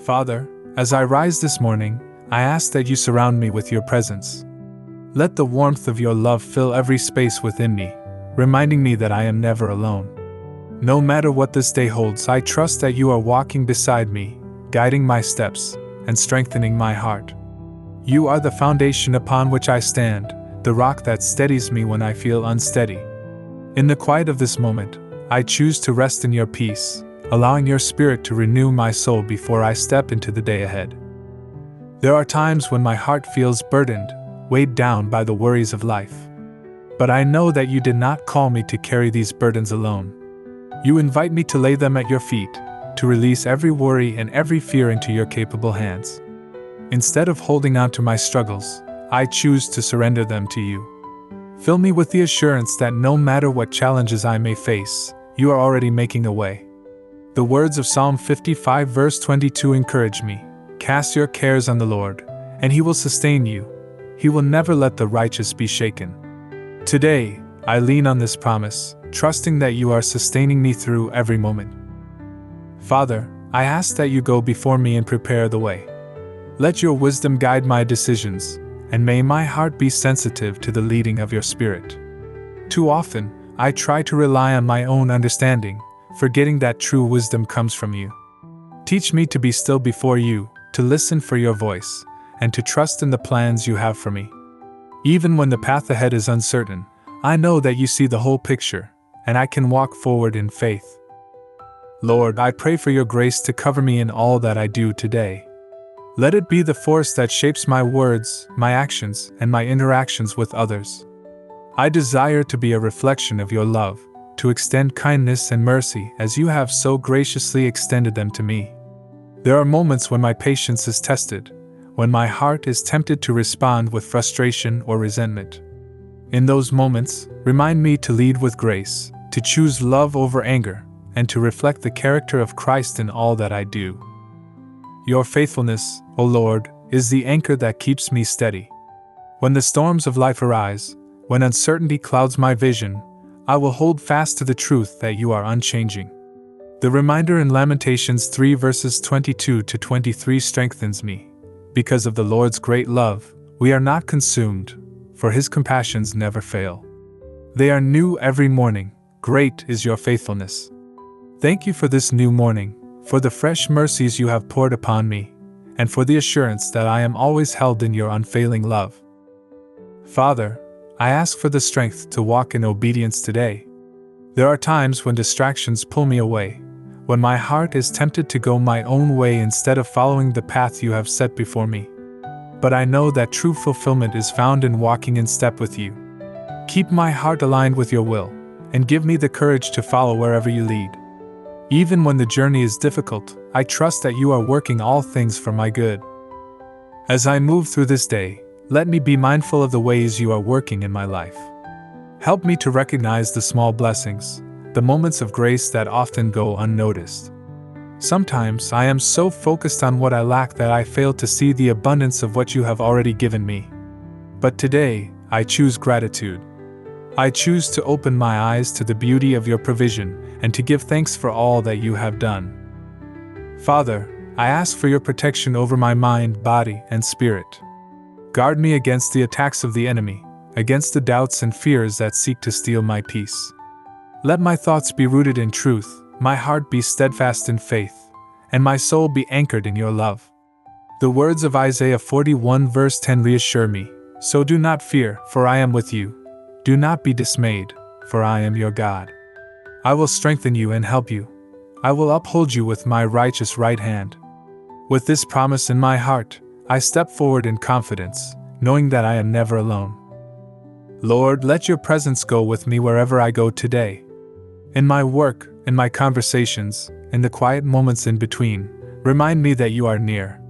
Father, as I rise this morning, I ask that you surround me with your presence. Let the warmth of your love fill every space within me, reminding me that I am never alone. No matter what this day holds, I trust that you are walking beside me, guiding my steps, and strengthening my heart. You are the foundation upon which I stand, the rock that steadies me when I feel unsteady. In the quiet of this moment, I choose to rest in your peace, allowing your spirit to renew my soul before I step into the day ahead. There are times when my heart feels burdened, weighed down by the worries of life. But I know that you did not call me to carry these burdens alone. You invite me to lay them at your feet, to release every worry and every fear into your capable hands. Instead of holding on to my struggles, I choose to surrender them to you. Fill me with the assurance that no matter what challenges I may face, you are already making a way. The words of Psalm 55 verse 22 encourage me. Cast your cares on the Lord, and He will sustain you. He will never let the righteous be shaken. Today, I lean on this promise, trusting that you are sustaining me through every moment. Father, I ask that you go before me and prepare the way. Let your wisdom guide my decisions, and may my heart be sensitive to the leading of your Spirit. Too often, I try to rely on my own understanding, forgetting that true wisdom comes from you. Teach me to be still before you, to listen for your voice, and to trust in the plans you have for me. Even when the path ahead is uncertain, I know that you see the whole picture, and I can walk forward in faith. Lord, I pray for your grace to cover me in all that I do today. Let it be the force that shapes my words, my actions, and my interactions with others. I desire to be a reflection of your love, to extend kindness and mercy as you have so graciously extended them to me. There are moments when my patience is tested, when my heart is tempted to respond with frustration or resentment. In those moments, remind me to lead with grace, to choose love over anger, and to reflect the character of Christ in all that I do. Your faithfulness, O Lord, is the anchor that keeps me steady. When the storms of life arise, when uncertainty clouds my vision, I will hold fast to the truth that you are unchanging. The reminder in Lamentations 3 verses 22 to 23 strengthens me. Because of the Lord's great love, we are not consumed, for His compassions never fail. They are new every morning. Great is your faithfulness. Thank you for this new morning, for the fresh mercies you have poured upon me, and for the assurance that I am always held in your unfailing love. Father, I ask for the strength to walk in obedience today. There are times when distractions pull me away, when my heart is tempted to go my own way instead of following the path you have set before me. But I know that true fulfillment is found in walking in step with you. Keep my heart aligned with your will, and give me the courage to follow wherever you lead. Even when the journey is difficult, I trust that you are working all things for my good. As I move through this day, let me be mindful of the ways you are working in my life. Help me to recognize the small blessings, the moments of grace that often go unnoticed. Sometimes I am so focused on what I lack that I fail to see the abundance of what you have already given me. But today, I choose gratitude. I choose to open my eyes to the beauty of your provision and to give thanks for all that you have done. Father, I ask for your protection over my mind, body, and spirit. Guard me against the attacks of the enemy, against the doubts and fears that seek to steal my peace. Let my thoughts be rooted in truth, my heart be steadfast in faith, and my soul be anchored in your love. The words of Isaiah 41 verse 10 reassure me, so do not fear, for I am with you. Do not be dismayed, for I am your God. I will strengthen you and help you. I will uphold you with my righteous right hand. With this promise in my heart, I step forward in confidence, knowing that I am never alone. Lord, let your presence go with me wherever I go today. In my work, in my conversations, in the quiet moments in between, remind me that you are near.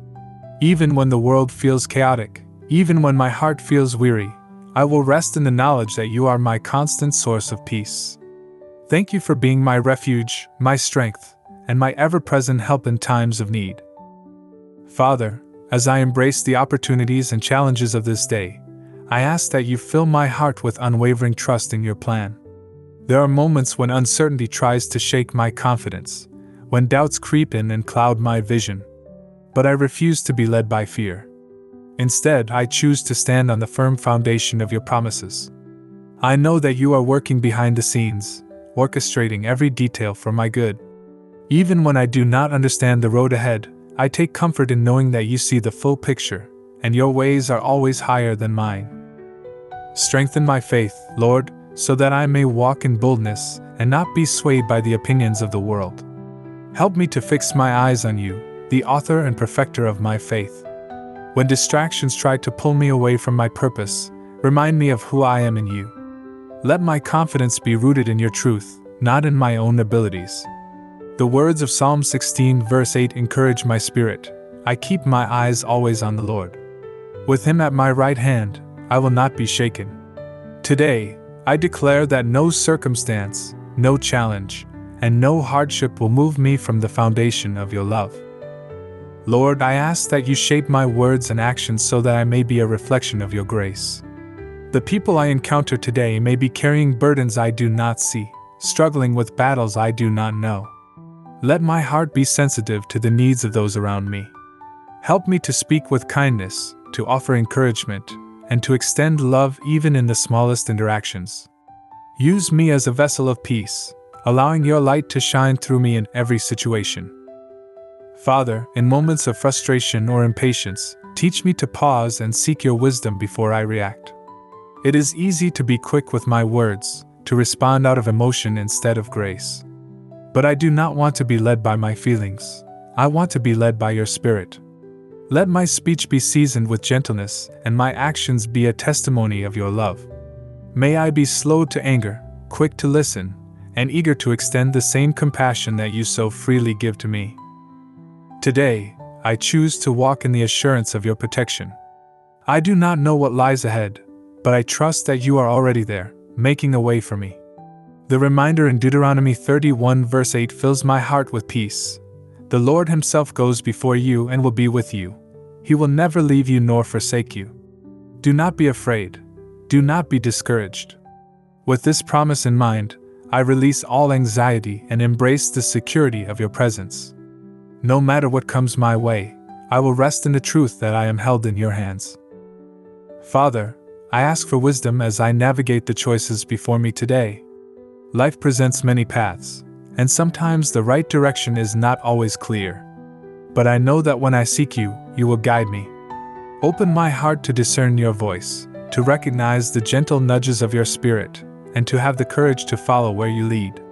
Even when the world feels chaotic, even when my heart feels weary, I will rest in the knowledge that you are my constant source of peace. Thank you for being my refuge, my strength, and my ever-present help in times of need. Father, as I embrace the opportunities and challenges of this day, I ask that you fill my heart with unwavering trust in your plan. There are moments when uncertainty tries to shake my confidence, when doubts creep in and cloud my vision. but I refuse to be led by fear. Instead, I choose to stand on the firm foundation of your promises. I know that you are working behind the scenes, orchestrating every detail for my good. Even when I do not understand the road ahead, I take comfort in knowing that you see the full picture, and your ways are always higher than mine. Strengthen my faith, Lord, so that I may walk in boldness and not be swayed by the opinions of the world. Help me to fix my eyes on you, the author and perfecter of my faith. When distractions try to pull me away from my purpose, remind me of who I am in you. Let my confidence be rooted in your truth, not in my own abilities. The words of Psalm 16 verse 8 encourage my spirit. I keep my eyes always on the Lord. With him at my right hand, I will not be shaken. Today, I declare that no circumstance, no challenge, and no hardship will move me from the foundation of your love. Lord, I ask that you shape my words and actions so that I may be a reflection of your grace. The people I encounter today may be carrying burdens I do not see, struggling with battles I do not know. Let my heart be sensitive to the needs of those around me. Help me to speak with kindness, to offer encouragement, and to extend love even in the smallest interactions. Use me as a vessel of peace, allowing your light to shine through me in every situation. Father, in moments of frustration or impatience, teach me to pause and seek your wisdom before I react. It is easy to be quick with my words, to respond out of emotion instead of grace. But I do not want to be led by my feelings. I want to be led by your Spirit. Let my speech be seasoned with gentleness, and my actions be a testimony of your love. May I be slow to anger, quick to listen, and eager to extend the same compassion that you so freely give to me. Today, I choose to walk in the assurance of your protection. I do not know what lies ahead, but I trust that you are already there, making a way for me. The reminder in Deuteronomy 31 verse 8 fills my heart with peace. The Lord himself goes before you and will be with you. He will never leave you nor forsake you. Do not be afraid. Do not be discouraged. With this promise in mind, I release all anxiety and embrace the security of your presence. No matter what comes my way, I will rest in the truth that I am held in your hands. Father, I ask for wisdom as I navigate the choices before me today. Life presents many paths, and sometimes the right direction is not always clear. But I know that when I seek you, you will guide me. Open my heart to discern your voice, to recognize the gentle nudges of your Spirit, and to have the courage to follow where you lead.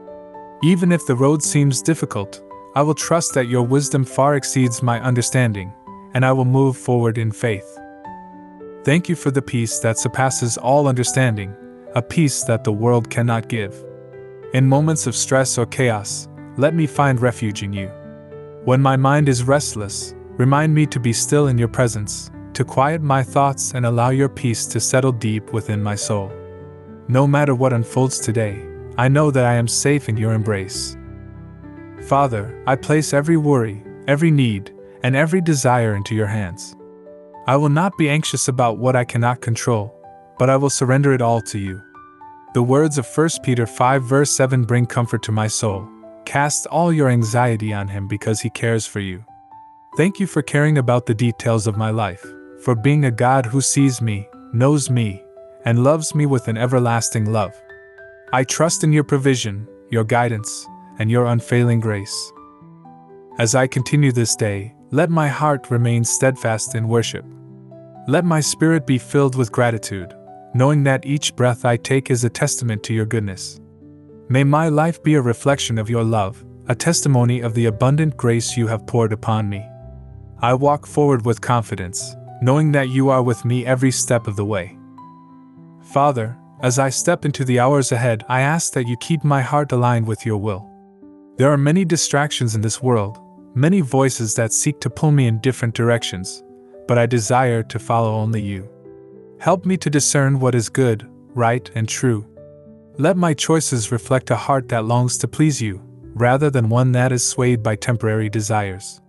Even if the road seems difficult, I will trust that your wisdom far exceeds my understanding, and I will move forward in faith. Thank you for the peace that surpasses all understanding, a peace that the world cannot give. In moments of stress or chaos, let me find refuge in you. When my mind is restless, remind me to be still in your presence, to quiet my thoughts and allow your peace to settle deep within my soul. No matter what unfolds today, I know that I am safe in your embrace. Father, I place every worry, every need, and every desire into your hands. I will not be anxious about what I cannot control, but I will surrender it all to you. The words of 1 Peter 5 verse 7 bring comfort to my soul. Cast all your anxiety on him because he cares for you. Thank you for caring about the details of my life, for being a God who sees me, knows me, and loves me with an everlasting love. I trust in your provision, your guidance, and your unfailing grace. As I continue this day, let my heart remain steadfast in worship. Let my spirit be filled with gratitude, knowing that each breath I take is a testament to your goodness. May my life be a reflection of your love, a testimony of the abundant grace you have poured upon me. I walk forward with confidence, knowing that you are with me every step of the way. Father, as I step into the hours ahead, I ask that you keep my heart aligned with your will. There are many distractions in this world, many voices that seek to pull me in different directions, but I desire to follow only you. Help me to discern what is good, right, and true. Let my choices reflect a heart that longs to please you, rather than one that is swayed by temporary desires.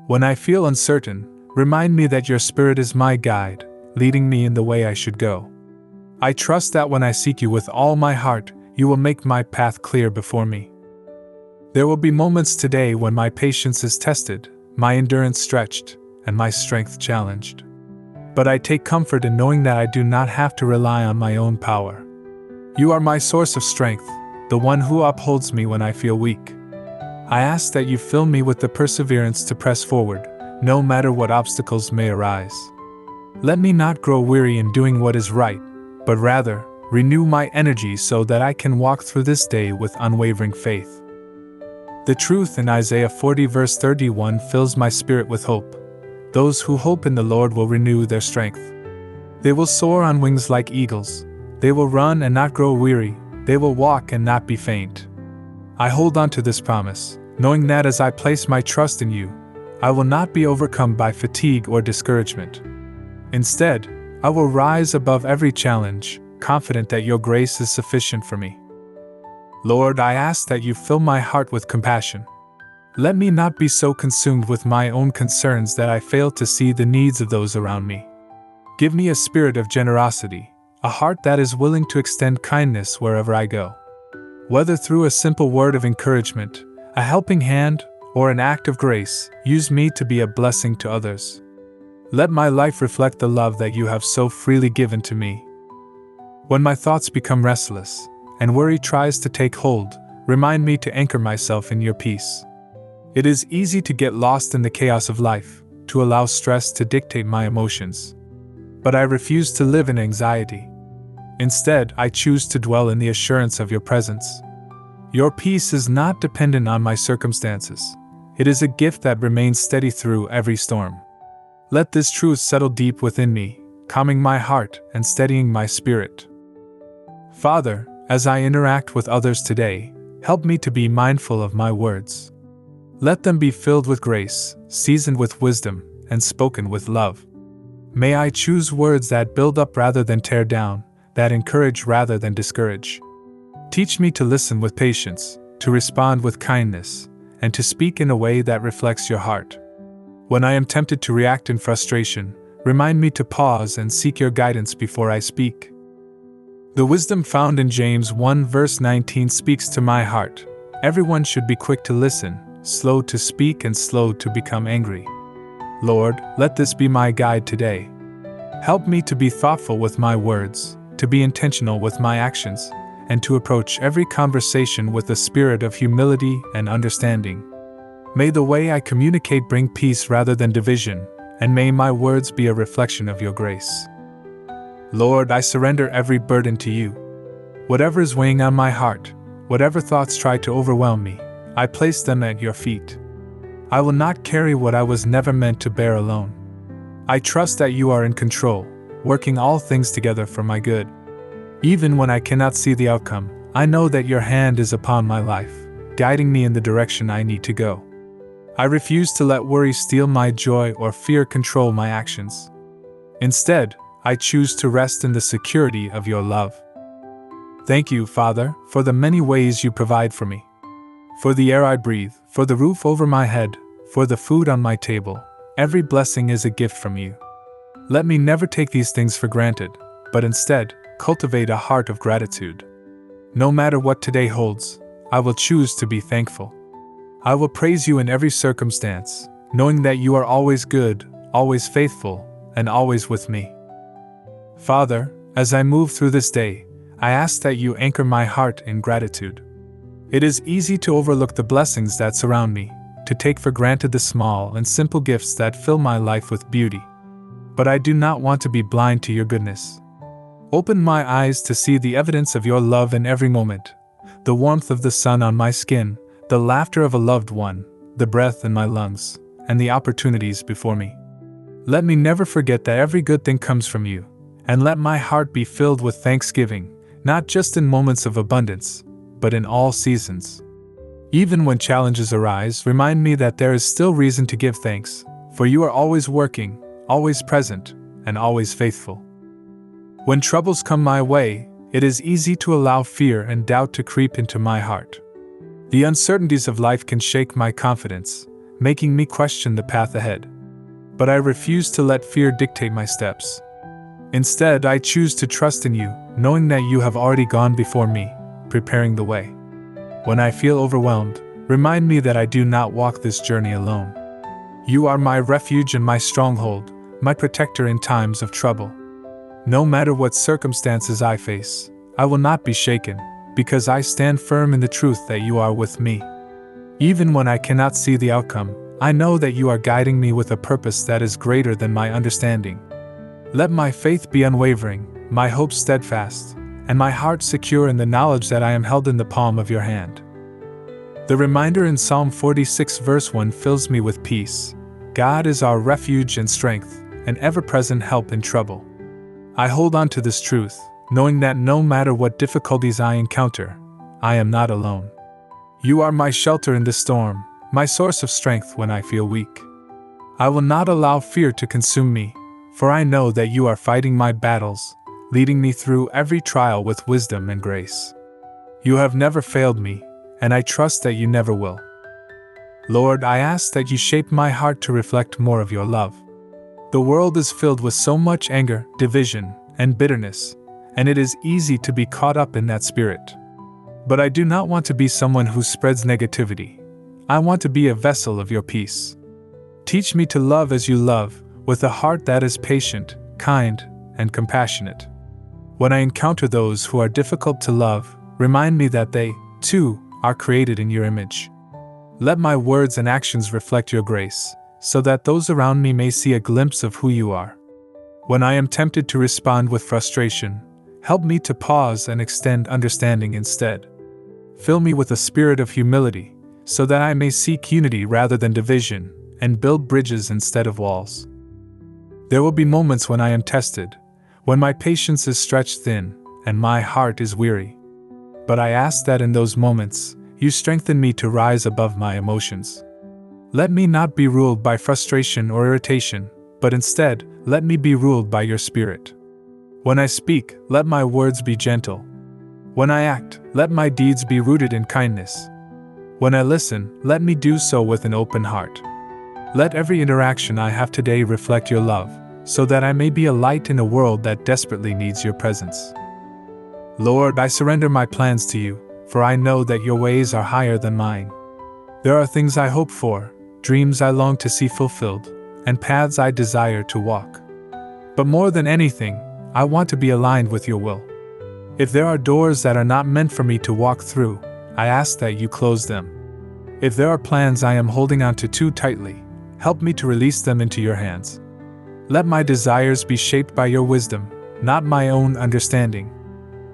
When I feel uncertain, remind me that your Spirit is my guide, leading me in the way I should go. I trust that when I seek you with all my heart, you will make my path clear before me. There will be moments today when my patience is tested, my endurance stretched, and my strength challenged. But I take comfort in knowing that I do not have to rely on my own power. You are my source of strength, the one who upholds me when I feel weak. I ask that you fill me with the perseverance to press forward, no matter what obstacles may arise. Let me not grow weary in doing what is right, but rather, renew my energy so that I can walk through this day with unwavering faith. The truth in Isaiah 40 verse 31 fills my spirit with hope. Those who hope in the Lord will renew their strength. They will soar on wings like eagles. They will run and not grow weary. They will walk and not be faint. I hold on to this promise, knowing that as I place my trust in you, I will not be overcome by fatigue or discouragement. Instead, I will rise above every challenge, confident that your grace is sufficient for me. Lord, I ask that you fill my heart with compassion. Let me not be so consumed with my own concerns that I fail to see the needs of those around me. Give me a spirit of generosity, a heart that is willing to extend kindness wherever I go. Whether through a simple word of encouragement, a helping hand, or an act of grace, use me to be a blessing to others. Let my life reflect the love that you have so freely given to me. When my thoughts become restless, and worry tries to take hold, remind me to anchor myself in your peace. It is easy to get lost in the chaos of life, to allow stress to dictate my emotions. But I refuse to live in anxiety. Instead, I choose to dwell in the assurance of your presence. Your peace is not dependent on my circumstances. It is a gift that remains steady through every storm. Let this truth settle deep within me, calming my heart and steadying my spirit. Father, as I interact with others today, help me to be mindful of my words. Let them be filled with grace, seasoned with wisdom, and spoken with love. May I choose words that build up rather than tear down, that encourage rather than discourage. Teach me to listen with patience, to respond with kindness, and to speak in a way that reflects your heart. When I am tempted to react in frustration, remind me to pause and seek your guidance before I speak. The wisdom found in James 1 verse 19 speaks to my heart. Everyone should be quick to listen, slow to speak, and slow to become angry. Lord, let this be my guide today. Help me to be thoughtful with my words, to be intentional with my actions, and to approach every conversation with a spirit of humility and understanding. May the way I communicate bring peace rather than division, and may my words be a reflection of your grace. Lord, I surrender every burden to you. Whatever is weighing on my heart, whatever thoughts try to overwhelm me, I place them at your feet. I will not carry what I was never meant to bear alone. I trust that you are in control, working all things together for my good. Even when I cannot see the outcome, I know that your hand is upon my life, guiding me in the direction I need to go. I refuse to let worry steal my joy or fear control my actions. Instead, I choose to rest in the security of your love. Thank you, Father, for the many ways you provide for me. For the air I breathe, for the roof over my head, for the food on my table. Every blessing is a gift from you. Let me never take these things for granted, but instead, cultivate a heart of gratitude. No matter what today holds, I will choose to be thankful. I will praise you in every circumstance, knowing that you are always good, always faithful, and always with me. Father, as I move through this day, I ask that you anchor my heart in gratitude. It is easy to overlook the blessings that surround me, to take for granted the small and simple gifts that fill my life with beauty. But I do not want to be blind to your goodness. Open my eyes to see the evidence of your love in every moment, the warmth of the sun on my skin, the laughter of a loved one, the breath in my lungs, and the opportunities before me. Let me never forget that every good thing comes from you, and let my heart be filled with thanksgiving, not just in moments of abundance, but in all seasons. Even when challenges arise, remind me that there is still reason to give thanks, for you are always working, always present, and always faithful. When troubles come my way, it is easy to allow fear and doubt to creep into my heart. The uncertainties of life can shake my confidence, making me question the path ahead. But I refuse to let fear dictate my steps. Instead, I choose to trust in you, knowing that you have already gone before me, preparing the way. When I feel overwhelmed, remind me that I do not walk this journey alone. You are my refuge and my stronghold, my protector in times of trouble. No matter what circumstances I face, I will not be shaken, because I stand firm in the truth that you are with me. Even when I cannot see the outcome, I know that you are guiding me with a purpose that is greater than my understanding. Let my faith be unwavering, my hope steadfast, and my heart secure in the knowledge that I am held in the palm of your hand. The reminder in Psalm 46 verse 1 fills me with peace. God is our refuge and strength, an ever-present help in trouble. I hold on to this truth, knowing that no matter what difficulties I encounter, I am not alone. You are my shelter in the storm, my source of strength when I feel weak. I will not allow fear to consume me, for I know that you are fighting my battles, leading me through every trial with wisdom and grace. You have never failed me, and I trust that you never will. Lord, I ask that you shape my heart to reflect more of your love. The world is filled with so much anger, division, and bitterness, and it is easy to be caught up in that spirit. But I do not want to be someone who spreads negativity. I want to be a vessel of your peace. Teach me to love as you love, with a heart that is patient, kind, and compassionate. When I encounter those who are difficult to love, remind me that they, too, are created in your image. Let my words and actions reflect your grace, so that those around me may see a glimpse of who you are. When I am tempted to respond with frustration, help me to pause and extend understanding instead. Fill me with a spirit of humility, so that I may seek unity rather than division, and build bridges instead of walls. There will be moments when I am tested, when my patience is stretched thin, and my heart is weary. But I ask that in those moments, you strengthen me to rise above my emotions. Let me not be ruled by frustration or irritation, but instead, let me be ruled by your Spirit. When I speak, let my words be gentle. When I act, let my deeds be rooted in kindness. When I listen, let me do so with an open heart. Let every interaction I have today reflect your love, so that I may be a light in a world that desperately needs your presence. Lord, I surrender my plans to you, for I know that your ways are higher than mine. There are things I hope for, dreams I long to see fulfilled, and paths I desire to walk. But more than anything, I want to be aligned with your will. If there are doors that are not meant for me to walk through, I ask that you close them. If there are plans I am holding on to too tightly, help me to release them into your hands. Let my desires be shaped by your wisdom, not my own understanding.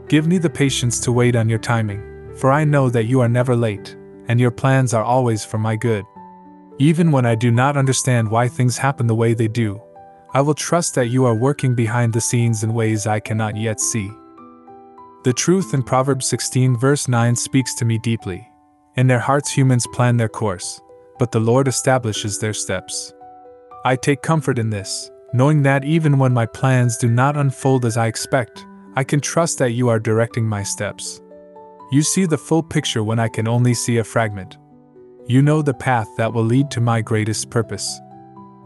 Give me the patience to wait on your timing, for I know that you are never late, and your plans are always for my good. Even when I do not understand why things happen the way they do, I will trust that you are working behind the scenes in ways I cannot yet see. The truth in Proverbs 16 verse 9 speaks to me deeply. In their hearts humans plan their course, but the Lord establishes their steps. I take comfort in this, knowing that even when my plans do not unfold as I expect, I can trust that you are directing my steps. You see the full picture when I can only see a fragment. You know the path that will lead to my greatest purpose.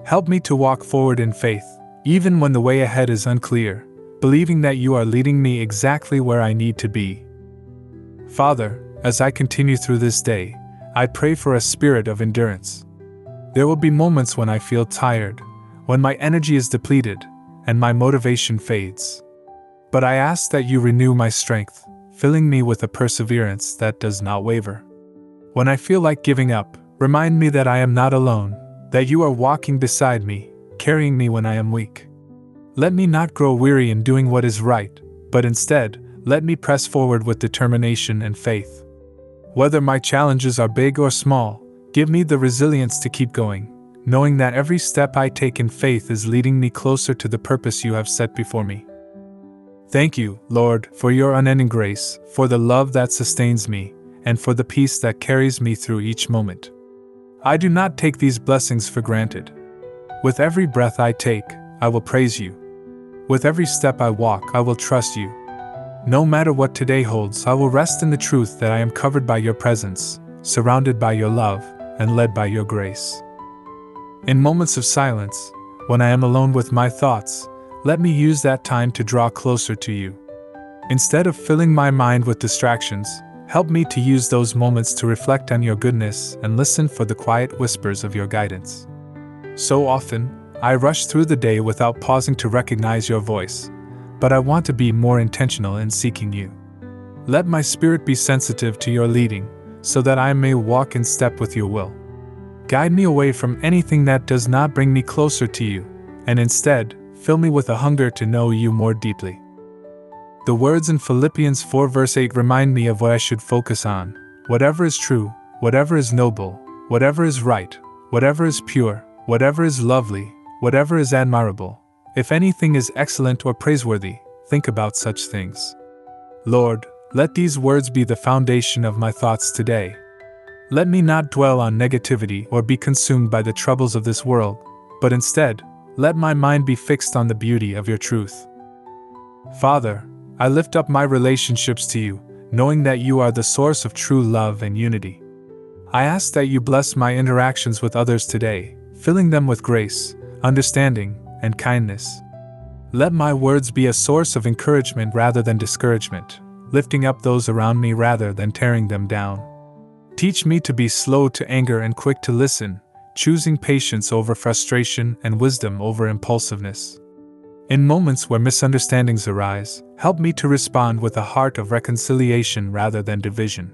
Help me to walk forward in faith, even when the way ahead is unclear, believing that you are leading me exactly where I need to be. Father, as I continue through this day, I pray for a spirit of endurance. There will be moments when I feel tired, when my energy is depleted, and my motivation fades. But I ask that you renew my strength, filling me with a perseverance that does not waver. When I feel like giving up, remind me that I am not alone, that you are walking beside me, carrying me when I am weak. Let me not grow weary in doing what is right, but instead, let me press forward with determination and faith. Whether my challenges are big or small, give me the resilience to keep going, knowing that every step I take in faith is leading me closer to the purpose you have set before me. Thank you, Lord, for your unending grace, for the love that sustains me, and for the peace that carries me through each moment. I do not take these blessings for granted. With every breath I take, I will praise you. With every step I walk, I will trust you. No matter what today holds, I will rest in the truth that I am covered by your presence, surrounded by your love, and led by your grace. In moments of silence, when I am alone with my thoughts, let me use that time to draw closer to you. Instead of filling my mind with distractions, help me to use those moments to reflect on your goodness and listen for the quiet whispers of your guidance. So often, I rush through the day without pausing to recognize your voice, but I want to be more intentional in seeking you. Let my spirit be sensitive to your leading, so that I may walk in step with your will. Guide me away from anything that does not bring me closer to you, and instead, fill me with a hunger to know you more deeply. The words in Philippians 4 verse 8 remind me of what I should focus on. Whatever is true, whatever is noble, whatever is right, whatever is pure, whatever is lovely, whatever is admirable, if anything is excellent or praiseworthy, think about such things. Lord, let these words be the foundation of my thoughts today. Let me not dwell on negativity or be consumed by the troubles of this world, but instead, let my mind be fixed on the beauty of your truth. Father, I lift up my relationships to you, knowing that you are the source of true love and unity. I ask that you bless my interactions with others today, filling them with grace, understanding, and kindness. Let my words be a source of encouragement rather than discouragement, lifting up those around me rather than tearing them down. Teach me to be slow to anger and quick to listen, choosing patience over frustration and wisdom over impulsiveness. In moments where misunderstandings arise, help me to respond with a heart of reconciliation rather than division.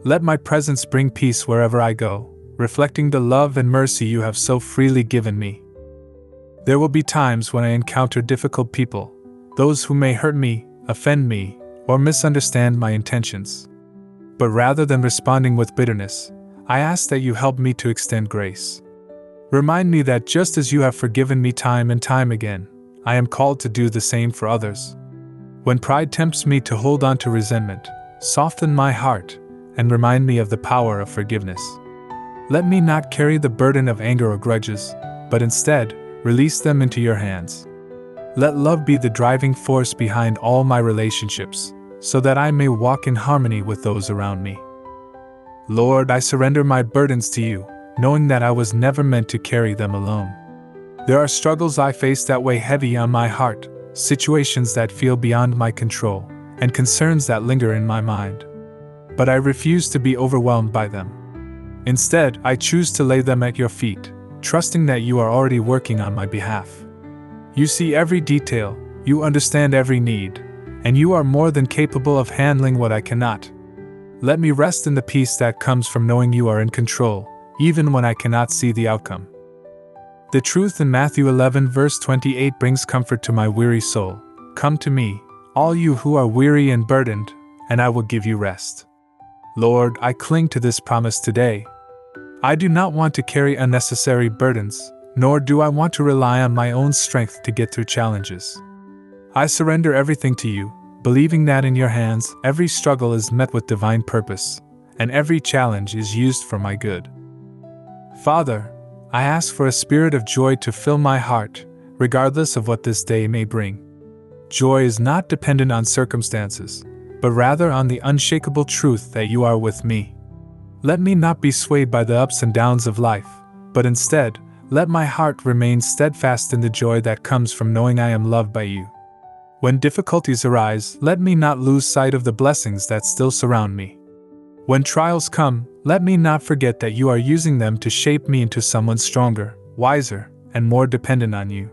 Let my presence bring peace wherever I go, reflecting the love and mercy you have so freely given me. There will be times when I encounter difficult people, those who may hurt me, offend me, or misunderstand my intentions. But rather than responding with bitterness, I ask that you help me to extend grace. Remind me that just as you have forgiven me time and time again, I am called to do the same for others. When pride tempts me to hold on to resentment, soften my heart and remind me of the power of forgiveness. Let me not carry the burden of anger or grudges, but instead, release them into your hands. Let love be the driving force behind all my relationships, so that I may walk in harmony with those around me. Lord, I surrender my burdens to you, knowing that I was never meant to carry them alone. There are struggles I face that weigh heavy on my heart, situations that feel beyond my control, and concerns that linger in my mind. But I refuse to be overwhelmed by them. Instead, I choose to lay them at your feet, trusting that you are already working on my behalf. You see every detail, you understand every need, and you are more than capable of handling what I cannot. Let me rest in the peace that comes from knowing you are in control, even when I cannot see the outcome. The truth in Matthew 11 verse 28 brings comfort to my weary soul. Come to me, all you who are weary and burdened, and I will give you rest. Lord, I cling to this promise today. I do not want to carry unnecessary burdens, nor do I want to rely on my own strength to get through challenges. I surrender everything to you, believing that in your hands every struggle is met with divine purpose, and every challenge is used for my good. Father, I ask for a spirit of joy to fill my heart, regardless of what this day may bring. Joy is not dependent on circumstances, but rather on the unshakable truth that you are with me. Let me not be swayed by the ups and downs of life, but instead, let my heart remain steadfast in the joy that comes from knowing I am loved by you. When difficulties arise, let me not lose sight of the blessings that still surround me. When trials come, let me not forget that you are using them to shape me into someone stronger, wiser, and more dependent on you.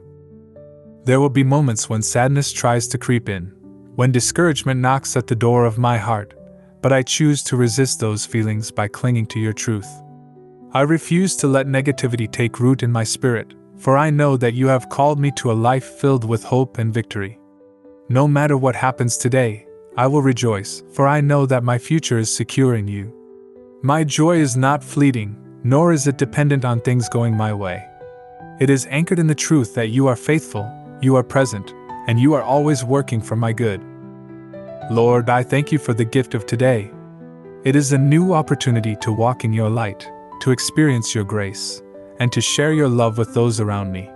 There will be moments when sadness tries to creep in, when discouragement knocks at the door of my heart, but I choose to resist those feelings by clinging to your truth. I refuse to let negativity take root in my spirit, for I know that you have called me to a life filled with hope and victory. No matter what happens today, I will rejoice, for I know that my future is secure in you. My joy is not fleeting, nor is it dependent on things going my way. It is anchored in the truth that you are faithful, you are present, and you are always working for my good. Lord, I thank you for the gift of today. It is a new opportunity to walk in your light, to experience your grace, and to share your love with those around me.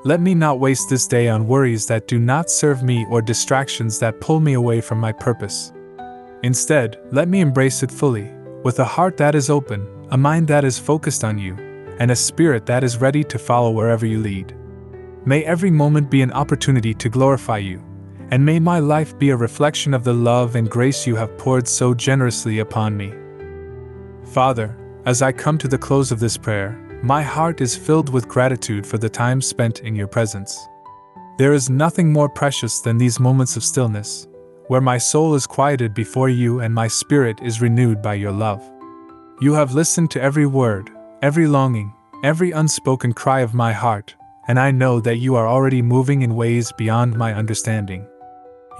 Let me not waste this day on worries that do not serve me or distractions that pull me away from my purpose. Instead, let me embrace it fully, with a heart that is open, a mind that is focused on you, and a spirit that is ready to follow wherever you lead. May every moment be an opportunity to glorify you, and may my life be a reflection of the love and grace you have poured so generously upon me. Father, as I come to the close of this prayer, My heart is filled with gratitude for the time spent in your presence. There is nothing more precious than these moments of stillness, where my soul is quieted before you and my spirit is renewed by your love. You have listened to every word, every longing, every unspoken cry of my heart, and I know that you are already moving in ways beyond my understanding.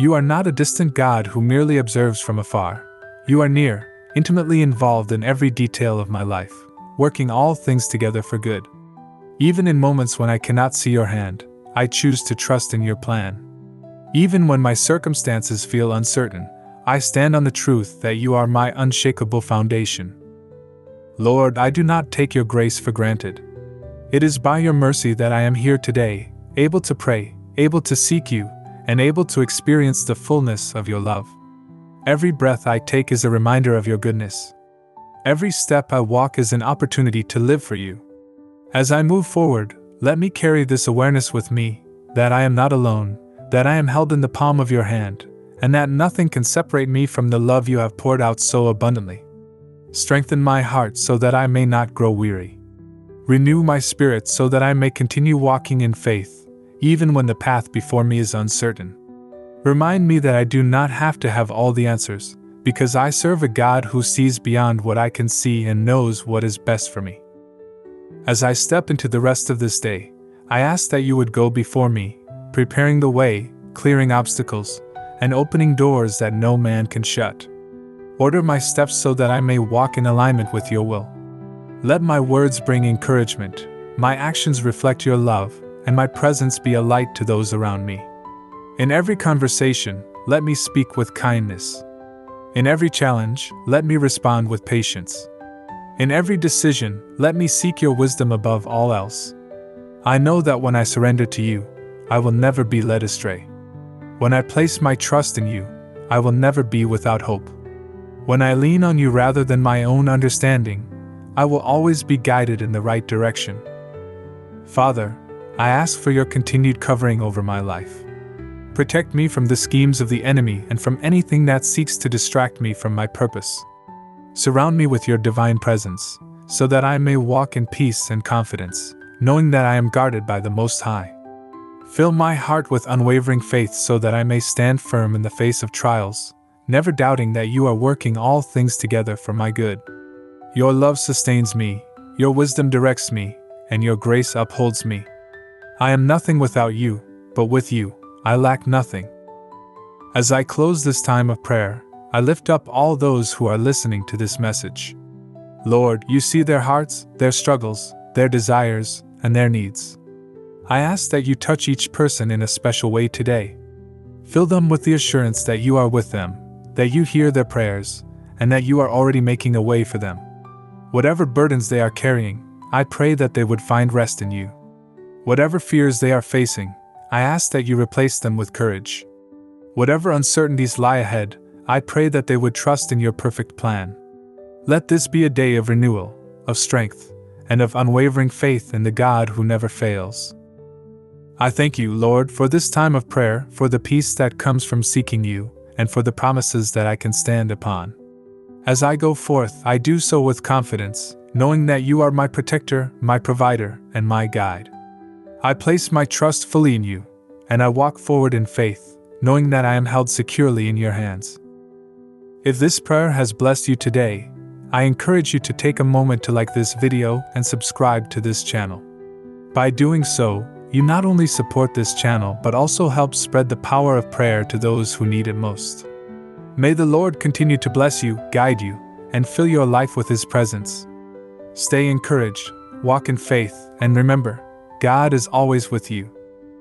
You are not a distant God who merely observes from afar. You are near, intimately involved in every detail of my life, working all things together for good. Even in moments when I cannot see your hand, I choose to trust in your plan. Even when my circumstances feel uncertain, I stand on the truth that you are my unshakable foundation. Lord, I do not take your grace for granted. It is by your mercy that I am here today, able to pray, able to seek you, and able to experience the fullness of your love. Every breath I take is a reminder of your goodness. Every step I walk is an opportunity to live for you. As I move forward, let me carry this awareness with me, that I am not alone, that I am held in the palm of your hand, and that nothing can separate me from the love you have poured out so abundantly. Strengthen my heart so that I may not grow weary. Renew my spirit so that I may continue walking in faith, even when the path before me is uncertain. Remind me that I do not have to have all the answers, because I serve a God who sees beyond what I can see and knows what is best for me. As I step into the rest of this day, I ask that you would go before me, preparing the way, clearing obstacles, and opening doors that no man can shut. Order my steps so that I may walk in alignment with your will. Let my words bring encouragement, my actions reflect your love, and my presence be a light to those around me. In every conversation, let me speak with kindness. In every challenge, let me respond with patience. In every decision, let me seek your wisdom above all else. I know that when I surrender to you, I will never be led astray. When I place my trust in you, I will never be without hope. When I lean on you rather than my own understanding, I will always be guided in the right direction. Father, I ask for your continued covering over my life. Protect me from the schemes of the enemy and from anything that seeks to distract me from my purpose. Surround me with your divine presence, so that I may walk in peace and confidence, knowing that I am guarded by the Most High. Fill my heart with unwavering faith so that I may stand firm in the face of trials, never doubting that you are working all things together for my good. Your love sustains me, your wisdom directs me, and your grace upholds me. I am nothing without you, but with you, I lack nothing. As I close this time of prayer, I lift up all those who are listening to this message. Lord, you see their hearts, their struggles, their desires, and their needs. I ask that you touch each person in a special way today. Fill them with the assurance that you are with them, that you hear their prayers, and that you are already making a way for them. Whatever burdens they are carrying, I pray that they would find rest in you. Whatever fears they are facing, I ask that you replace them with courage. Whatever uncertainties lie ahead, I pray that they would trust in your perfect plan. Let this be a day of renewal, of strength, and of unwavering faith in the God who never fails. I thank you, Lord, for this time of prayer, for the peace that comes from seeking you, and for the promises that I can stand upon. As I go forth, I do so with confidence, knowing that you are my protector, my provider, and my guide. I place my trust fully in you, and I walk forward in faith, knowing that I am held securely in your hands. If this prayer has blessed you today, I encourage you to take a moment to like this video and subscribe to this channel. By doing so, you not only support this channel but also help spread the power of prayer to those who need it most. May the Lord continue to bless you, guide you, and fill your life with His presence. Stay encouraged, walk in faith, and remember, God is always with you.